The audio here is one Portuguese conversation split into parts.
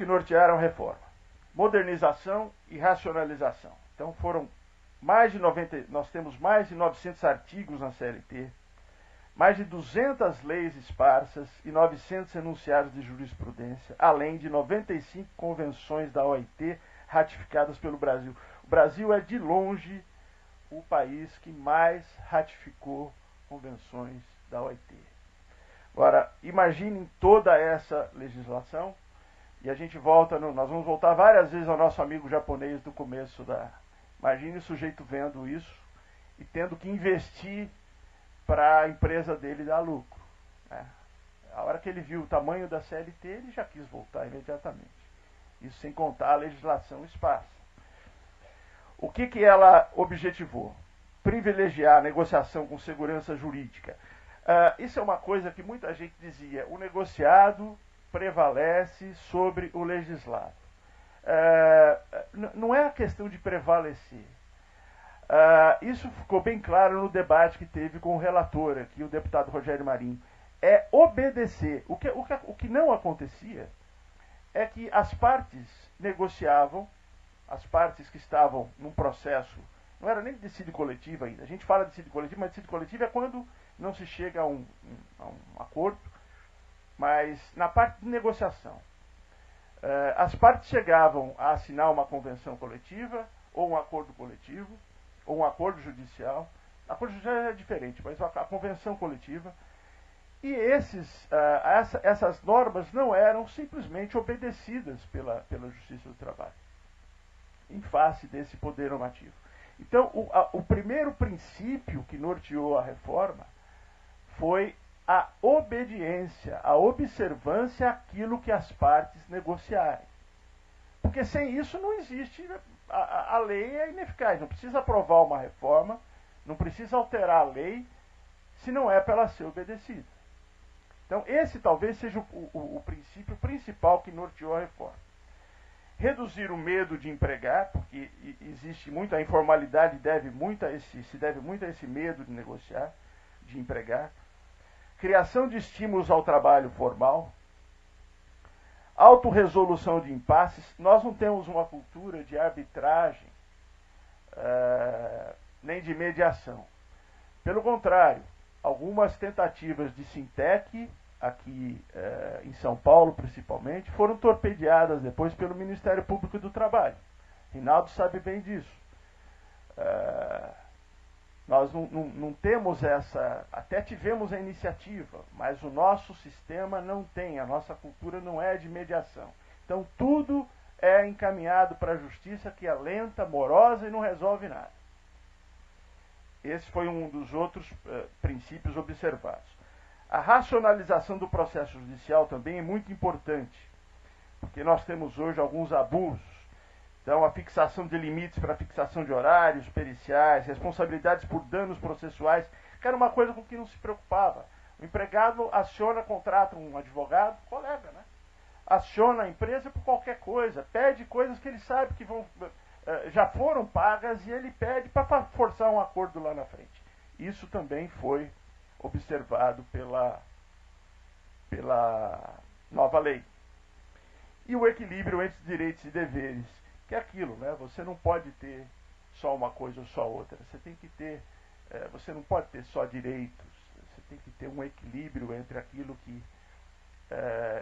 nortearam a reforma? Modernização e racionalização. Então foram nós temos mais de 900 artigos na CLT, mais de 200 leis esparsas e 900 enunciados de jurisprudência, além de 95 convenções da OIT ratificadas pelo Brasil. O Brasil é de longe o país que mais ratificou convenções da OIT. Agora, imaginem toda essa legislação, e a gente nós vamos voltar várias vezes ao nosso amigo japonês do começo da... Imagine o sujeito vendo isso e tendo que investir para a empresa dele dar lucro, né? A hora que ele viu o tamanho da CLT, ele já quis voltar imediatamente. Isso sem contar a legislação esparsa. O que ela objetivou? Privilegiar a negociação com segurança jurídica. Isso é uma coisa que muita gente dizia: o negociado prevalece sobre o legislado. Não é a questão de prevalecer. Isso ficou bem claro no debate que teve com o relator aqui, o deputado Rogério Marinho. É obedecer. O que não acontecia é que as partes negociavam, as partes que estavam num processo, não era nem de decídio coletivo ainda. A gente fala de decídio coletivo, mas decídio coletivo é quando não se chega a um acordo, mas na parte de negociação. As partes chegavam a assinar uma convenção coletiva, ou um acordo coletivo, ou um acordo judicial. A acordo judicial é diferente, mas a convenção coletiva. E essas normas não eram simplesmente obedecidas pela Justiça do Trabalho, em face desse poder normativo. Então, o primeiro princípio que norteou a reforma foi a obediência, a observância àquilo que as partes negociarem. Porque sem isso não existe, a lei é ineficaz. Não precisa aprovar uma reforma, não precisa alterar a lei, se não é para ela ser obedecida. Então esse talvez seja o princípio principal que norteou a reforma. Reduzir o medo de empregar, porque existe muita, a informalidade se deve muito a esse medo de negociar, de empregar. Criação de estímulos ao trabalho formal, autorresolução de impasses. Nós não temos uma cultura de arbitragem, nem de mediação. Pelo contrário, algumas tentativas de Sintec, aqui em São Paulo principalmente, foram torpedeadas depois pelo Ministério Público do Trabalho. Rinaldo sabe bem disso. Nós não temos essa... Até tivemos a iniciativa, mas o nosso sistema não tem, a nossa cultura não é de mediação. Então tudo é encaminhado para a justiça, que é lenta, morosa e não resolve nada. Esse foi um dos outros princípios observados. A racionalização do processo judicial também é muito importante, porque nós temos hoje alguns abusos. Então, a fixação de limites para fixação de horários periciais, responsabilidades por danos processuais, que era uma coisa com que não se preocupava. O empregado contrata um advogado, colega, né? Aciona a empresa por qualquer coisa, pede coisas que ele sabe que já foram pagas e ele pede para forçar um acordo lá na frente. Isso também foi observado pela nova lei. E o equilíbrio entre direitos e deveres, que é aquilo, né? Você não pode ter só uma coisa ou só outra. Você tem que ter, você não pode ter só direitos. Você tem que ter um equilíbrio entre aquilo que,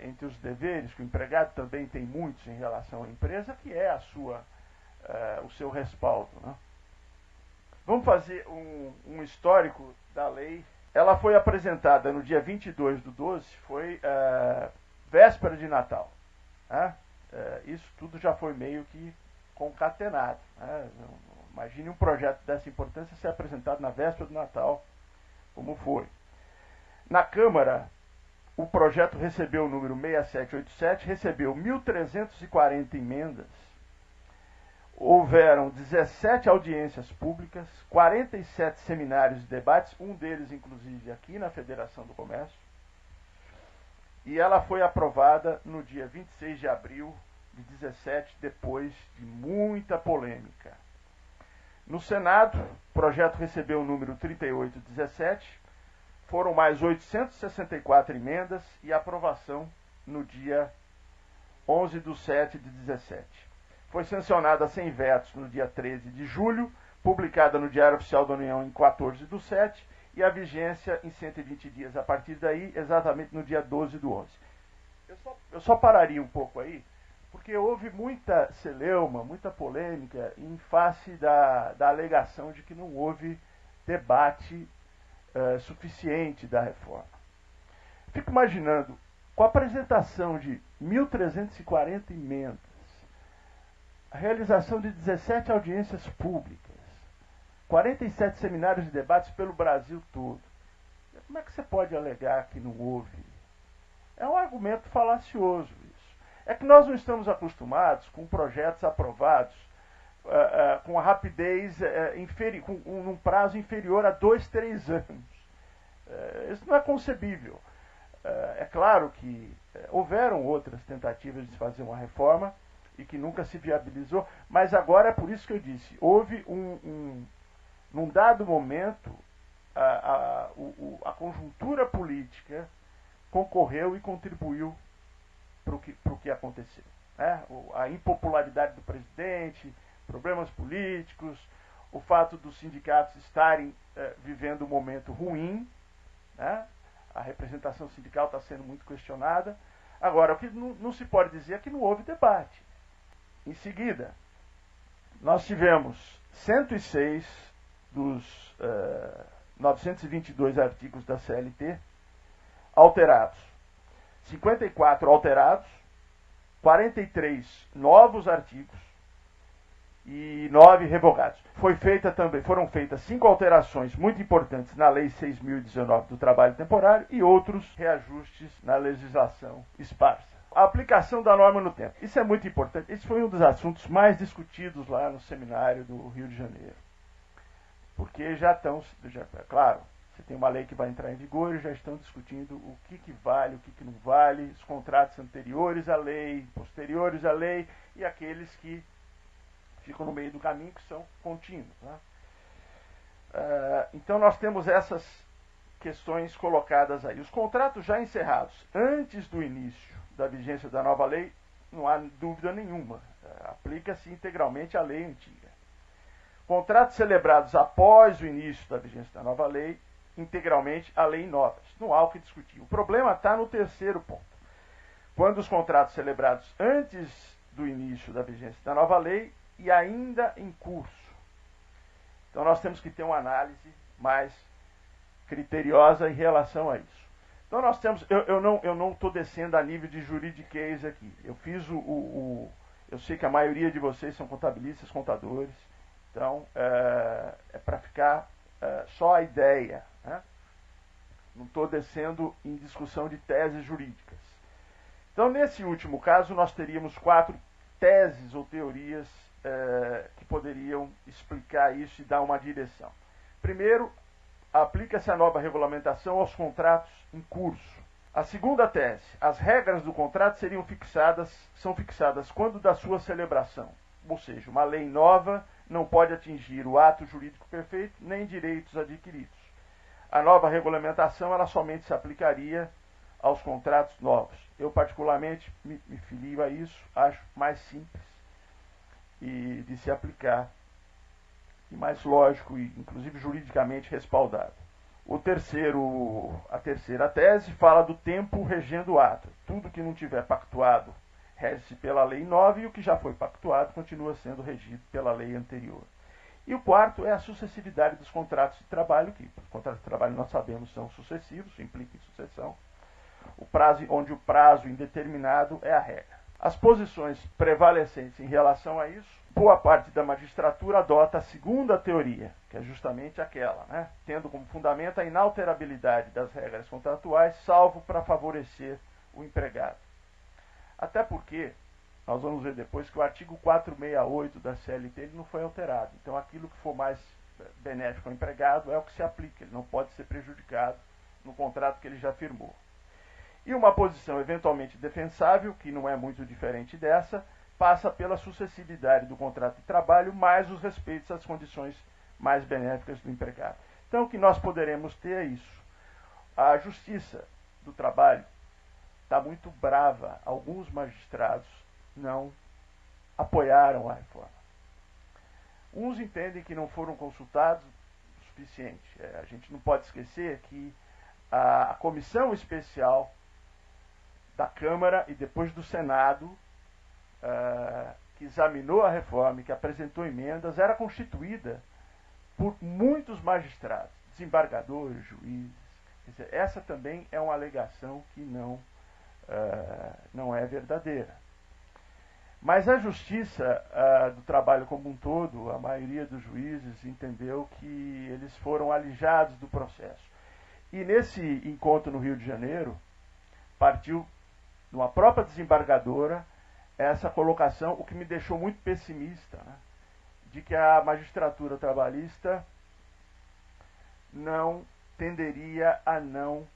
entre os deveres, que o empregado também tem muitos em relação à empresa, que é o seu respaldo, né? Vamos fazer um histórico da lei. Ela foi apresentada no dia 22/12, foi véspera de Natal, né? Isso tudo já foi meio que concatenado, né? Imagine um projeto dessa importância ser apresentado na véspera do Natal, como foi. Na Câmara, o projeto recebeu o número 6787, recebeu 1.340 emendas, houveram 17 audiências públicas, 47 seminários e debates, um deles inclusive aqui na Federação do Comércio, e ela foi aprovada no dia 26 de abril de 17, depois de muita polêmica. No Senado, o projeto recebeu o número 3817, foram mais 864 emendas e aprovação no dia 11/7 de 17. Foi sancionada sem vetos no dia 13 de julho, publicada no Diário Oficial da União em 14/7 e a vigência em 120 dias a partir daí, exatamente no dia 12/11. Eu só pararia um pouco aí, porque houve muita celeuma, muita polêmica em face da alegação de que não houve debate suficiente da reforma. Fico imaginando, com a apresentação de 1.340 emendas, a realização de 17 audiências públicas, 47 seminários e debates pelo Brasil todo, como é que você pode alegar que não houve? É um argumento falacioso isso. É que nós não estamos acostumados com projetos aprovados com a rapidez, com um prazo inferior a 2, 3 anos. Isso não é concebível. É claro que houveram outras tentativas de fazer uma reforma e que nunca se viabilizou, mas agora é por isso que eu disse, houve num dado momento, a conjuntura política concorreu e contribuiu para o que aconteceu. Né? A impopularidade do presidente, problemas políticos, o fato dos sindicatos estarem vivendo um momento ruim, né? A representação sindical está sendo muito questionada. Agora, o que não se pode dizer é que não houve debate. Em seguida, nós tivemos 106 dos 922 artigos da CLT alterados, 54 alterados, 43 novos artigos e 9 revogados. Foram feitas 5 alterações muito importantes na Lei 6.019 do Trabalho Temporário e outros reajustes na legislação esparsa. A aplicação da norma no tempo. Isso é muito importante. Esse foi um dos assuntos mais discutidos lá no seminário do Rio de Janeiro. Porque claro, você tem uma lei que vai entrar em vigor e já estão discutindo o que vale, o que não vale, os contratos anteriores à lei, posteriores à lei e aqueles que ficam no meio do caminho, que são contínuos. Né? Então nós temos essas questões colocadas aí. Os contratos já encerrados antes do início da vigência da nova lei, não há dúvida nenhuma, aplica-se integralmente à lei antiga. Contratos celebrados após o início da vigência da nova lei, integralmente à lei nova. Não há o que discutir. O problema está no terceiro ponto. Quando os contratos celebrados antes do início da vigência da nova lei e ainda em curso. Então nós temos que ter uma análise mais criteriosa em relação a isso. Então nós temos, eu não estou descendo a nível de juridiquês aqui. Eu fiz eu sei que a maioria de vocês são contabilistas, contadores, então é para ficar só a ideia. Né? Não estou descendo em discussão de teses jurídicas. Então nesse último caso nós teríamos 4 teses ou teorias que poderiam explicar isso e dar uma direção. Primeiro, aplica-se a nova regulamentação aos contratos em curso. A segunda tese, as regras do contrato são fixadas quando da sua celebração. Ou seja, uma lei nova não pode atingir o ato jurídico perfeito nem direitos adquiridos. A nova regulamentação ela somente se aplicaria aos contratos novos. Eu particularmente me filio a isso, acho mais simples e de se aplicar e mais lógico e inclusive juridicamente respaldado. A terceira tese fala do tempo regendo o ato. Tudo que não tiver pactuado rege-se pela lei nova e o que já foi pactuado continua sendo regido pela lei anterior. E o quarto é a sucessividade dos contratos de trabalho, que os contratos de trabalho nós sabemos são sucessivos, implica em sucessão, onde o prazo indeterminado é a regra. As posições prevalecentes em relação a isso, boa parte da magistratura adota a segunda teoria, que é justamente aquela, né? Tendo como fundamento a inalterabilidade das regras contratuais, salvo para favorecer o empregado. Até porque, nós vamos ver depois que o artigo 468 da CLT ele não foi alterado. Então aquilo que for mais benéfico ao empregado é o que se aplica, ele não pode ser prejudicado no contrato que ele já firmou. E uma posição eventualmente defensável, que não é muito diferente dessa, passa pela sucessividade do contrato de trabalho, mais os respeitos às condições mais benéficas do empregado. Então, o que nós poderemos ter é isso. A Justiça do Trabalho está muito brava. Alguns magistrados não apoiaram a reforma. Uns entendem que não foram consultados o suficiente. A gente não pode esquecer que a comissão especial da Câmara e depois do Senado, que examinou a reforma e que apresentou emendas, era constituída por muitos magistrados, desembargadores, juízes. Quer dizer, essa também é uma alegação que não é verdadeira. Mas a justiça do trabalho como um todo, a maioria dos juízes entendeu que eles foram alijados do processo. E nesse encontro no Rio de Janeiro, partiu de uma própria desembargadora essa colocação, o que me deixou muito pessimista, né, de que a magistratura trabalhista não tenderia a não...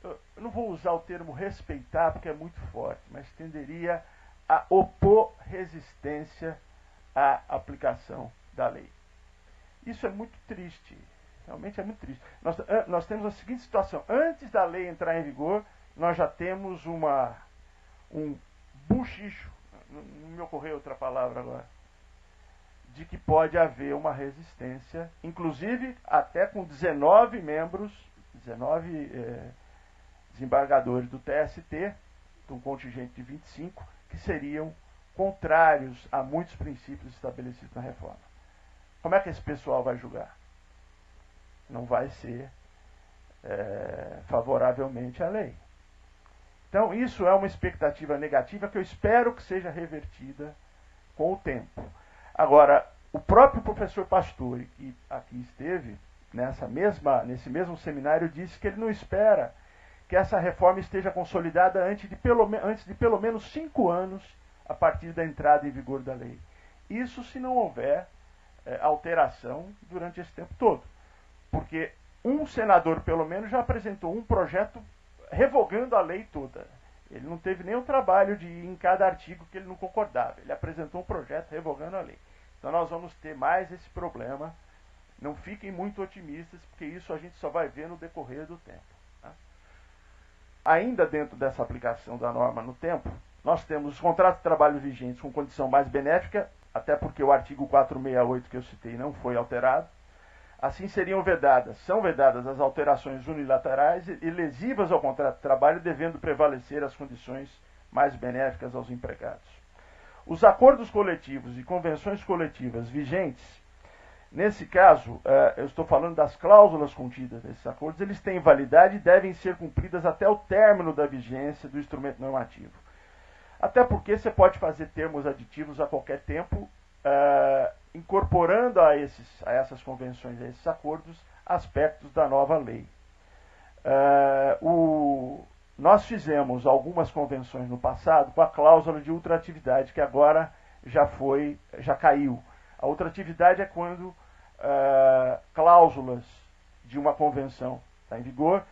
eu não vou usar o termo respeitar, porque é muito forte, mas tenderia a opor resistência à aplicação da lei. Isso é muito triste, realmente é muito triste. Nós temos a seguinte situação: antes da lei entrar em vigor, nós já temos um buchicho, não me ocorreu outra palavra agora, de que pode haver uma resistência, inclusive até com 19 membros, 19 desembargadores do TST, de um contingente de 25, que seriam contrários a muitos princípios estabelecidos na reforma. Como é que esse pessoal vai julgar? Não vai ser favoravelmente à lei. Então, isso é uma expectativa negativa que eu espero que seja revertida com o tempo. Agora, o próprio professor Pastore, que aqui esteve, nesse mesmo seminário, disse que ele não espera que essa reforma esteja consolidada antes de pelo menos 5 anos a partir da entrada em vigor da lei. Isso se não houver alteração durante esse tempo todo. Porque um senador, pelo menos, já apresentou um projeto revogando a lei toda. Ele não teve nem o trabalho de ir em cada artigo que ele não concordava. Ele apresentou um projeto revogando a lei. Então nós vamos ter mais esse problema. Não fiquem muito otimistas, porque isso a gente só vai ver no decorrer do tempo. Tá? Ainda dentro dessa aplicação da norma no tempo, nós temos os contratos de trabalho vigentes com condição mais benéfica, até porque o artigo 468 que eu citei não foi alterado. Assim são vedadas as alterações unilaterais e lesivas ao contrato de trabalho, devendo prevalecer as condições mais benéficas aos empregados. Os acordos coletivos e convenções coletivas vigentes, nesse caso, eu estou falando das cláusulas contidas nesses acordos, eles têm validade e devem ser cumpridas até o término da vigência do instrumento normativo. Até porque você pode fazer termos aditivos a qualquer tempo, incorporando a essas convenções, a esses acordos, aspectos da nova lei. Nós fizemos algumas convenções no passado com a cláusula de ultratividade, que agora já caiu. A ultratividade é quando cláusulas de uma convenção está em vigor,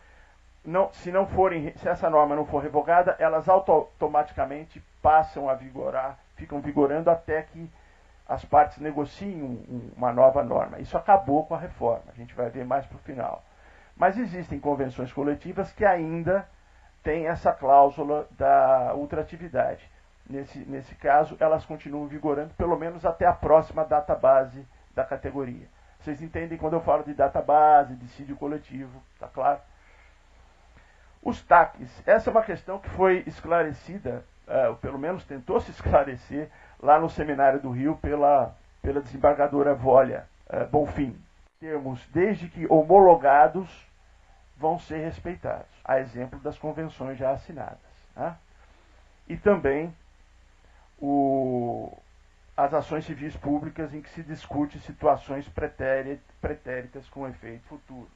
se essa norma não for revogada, elas automaticamente passam a vigorar, ficam vigorando até que as partes negociem uma nova norma. Isso acabou com a reforma, a gente vai ver mais para o final. Mas existem convenções coletivas que ainda têm essa cláusula da ultratividade. Nesse caso, elas continuam vigorando, pelo menos até a próxima data base da categoria. Vocês entendem quando eu falo de data base, dissídio coletivo, tá claro? Os TACs, essa é uma questão que foi esclarecida, ou pelo menos tentou se esclarecer, lá no Seminário do Rio pela desembargadora Vólia Bonfim. Termos, desde que homologados, vão ser respeitados, a exemplo das convenções já assinadas. Né? E também as ações civis públicas em que se discute situações pretéritas com efeitos futuros.